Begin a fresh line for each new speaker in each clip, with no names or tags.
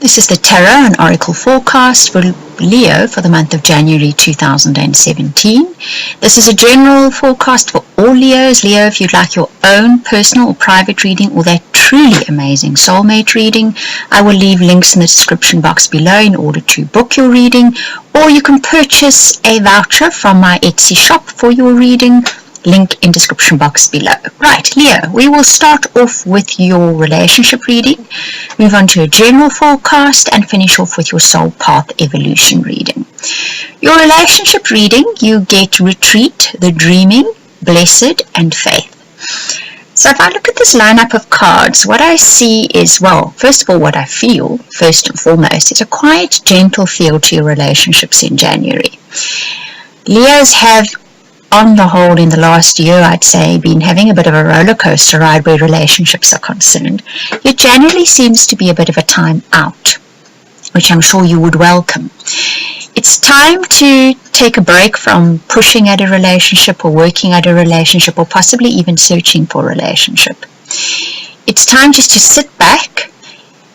This is the Tarot and Oracle forecast for Leo for the month of January 2017. This is a general forecast for all Leos. Leo, if you'd like your own personal or private reading or that truly amazing soulmate reading, I will leave links in the description box below in order to book your reading, or you can purchase a voucher from my Etsy shop for your reading. Link in description box below. Right, Leo, we will start off with your relationship reading, move on to a general forecast, and finish off with your soul path evolution reading. Your relationship reading, you get retreat, the dreaming, blessed, and faith. So if I look at this lineup of cards, what I see is, well, first of all, what I feel, first and foremost, is a quiet, gentle feel to your relationships in January. Leos have, on the whole, in the last year, I'd say, been having a bit of a roller coaster ride where relationships are concerned. Yet January seems to be a bit of a time out, which I'm sure you would welcome. It's time to take a break from pushing at a relationship or working at a relationship or possibly even searching for a relationship. It's time just to sit back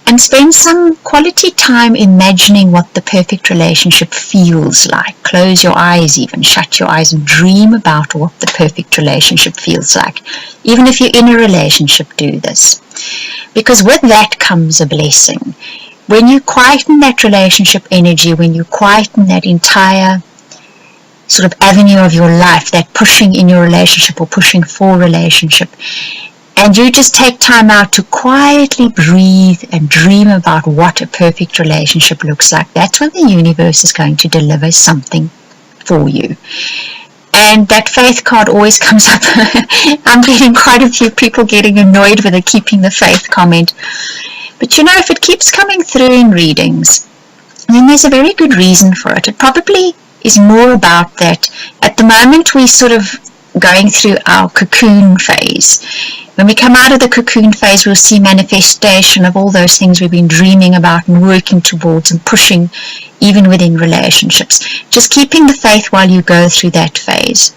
and spend some quality time imagining what the perfect relationship feels like. Close your eyes even, shut your eyes and dream about what the perfect relationship feels like. Even if you're in a relationship, do this. Because with that comes a blessing. When you quieten that relationship energy, when you quieten that entire sort of avenue of your life, that pushing in your relationship or pushing for relationship, and you just take time out to quietly breathe and dream about what a perfect relationship looks like, that's when the universe is going to deliver something for you. And that faith card always comes up. I'm getting quite a few people getting annoyed with the keeping the faith comment. But you know, if it keeps coming through in readings, then there's a very good reason for it. It probably is more about that at the moment we're sort of going through our cocoon phase. When we come out of the cocoon phase, we'll see manifestation of all those things we've been dreaming about and working towards and pushing even within relationships. Just keeping the faith while you go through that phase.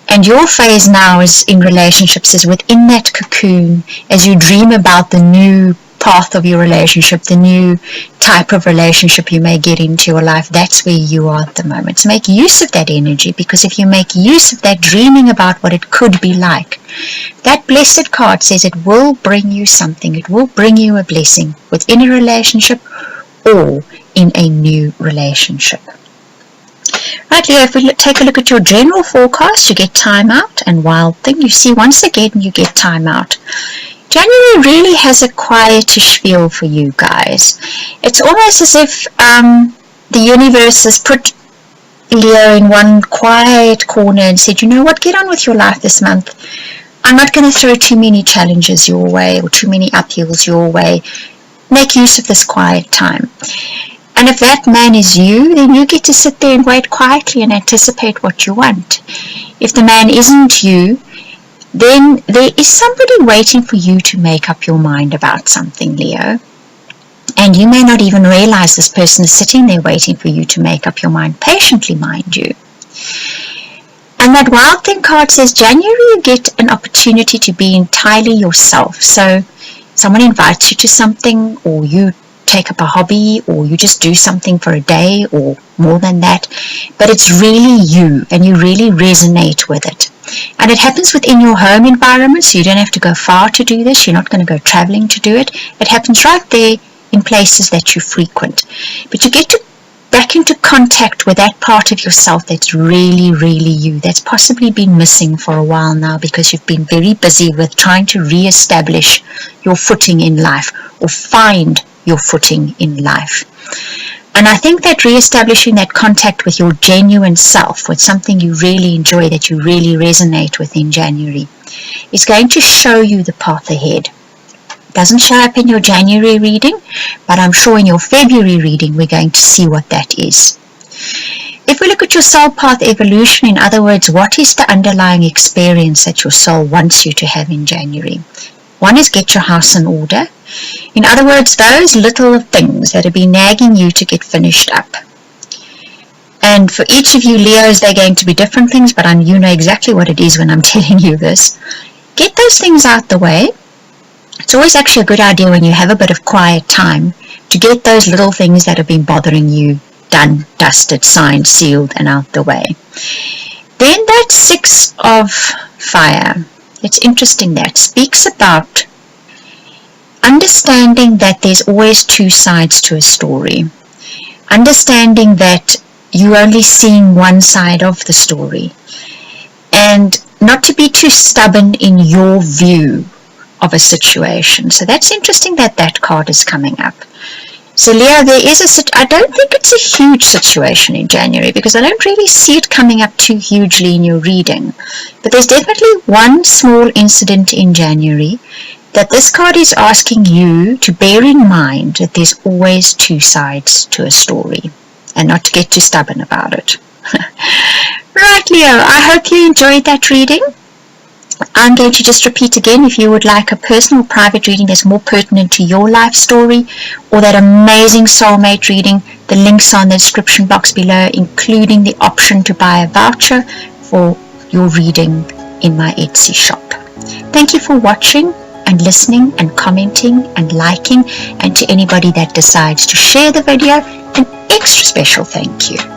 And your phase now is in relationships, is within that cocoon as you dream about the new path of your relationship, the new type of relationship you may get into your life. That's where you are at the moment. So make use of that energy, because if you make use of that dreaming about what it could be like, that blessed card says it will bring you something. It will bring you a blessing within a relationship or in a new relationship. Right, Leo, if we take a look at your general forecast, you get time out and wild thing. You see, once again, you get time out. January really has a quietish feel for you guys. It's almost as if the universe has put Leo in one quiet corner and said, you know what, get on with your life this month. I'm not going to throw too many challenges your way or too many uphills your way. Make use of this quiet time. And if that man is you, then you get to sit there and wait quietly and anticipate what you want. If the man isn't you, then there is somebody waiting for you to make up your mind about something, Leo. And you may not even realize this person is sitting there waiting for you to make up your mind, patiently, mind you. And that wild thing card says, January you get an opportunity to be entirely yourself. So someone invites you to something, or you take up a hobby, or you just do something for a day or more than that, but it's really you and you really resonate with it. And it happens within your home environment, so you don't have to go far to do this. You're not going to go traveling to do it. It happens right there in places that you frequent. But you get to back into contact with that part of yourself that's really, really you, that's possibly been missing for a while now because you've been very busy with trying to re-establish your footing in life or find your footing in life. And I think that re-establishing that contact with your genuine self, with something you really enjoy, that you really resonate with in January, is going to show you the path ahead. It doesn't show up in your January reading, but I'm sure in your February reading we're going to see what that is. If we look at your soul path evolution, in other words, what is the underlying experience that your soul wants you to have in January? One is get your house in order. In other words, those little things that have been nagging you to get finished up. And for each of you Leos, they're going to be different things, but you know exactly what it is when I'm telling you this. Get those things out the way It's always actually a good idea when you have a bit of quiet time to get those little things that have been bothering you done, dusted, signed, sealed, and out the way. Then that 6 of fire, it's interesting, that speaks about understanding that there's always 2 sides to a story. Understanding that you're only seeing one side of the story. And not to be too stubborn in your view of a situation. So that's interesting that that card is coming up. So Leo, I don't think it's a huge situation in January, because I don't really see it coming up too hugely in your reading. But there's definitely one small incident in January that this card is asking you to bear in mind, that there's always 2 sides to a story, and not to get too stubborn about it. Right, Leo, I hope you enjoyed that reading. I'm going to just repeat again, if you would like a personal private reading that's more pertinent to your life story, or that amazing soulmate reading, the links are in the description box below, including the option to buy a voucher for your reading in my Etsy shop. Thank you for watching and listening and commenting and liking, and to anybody that decides to share the video, an extra special thank you.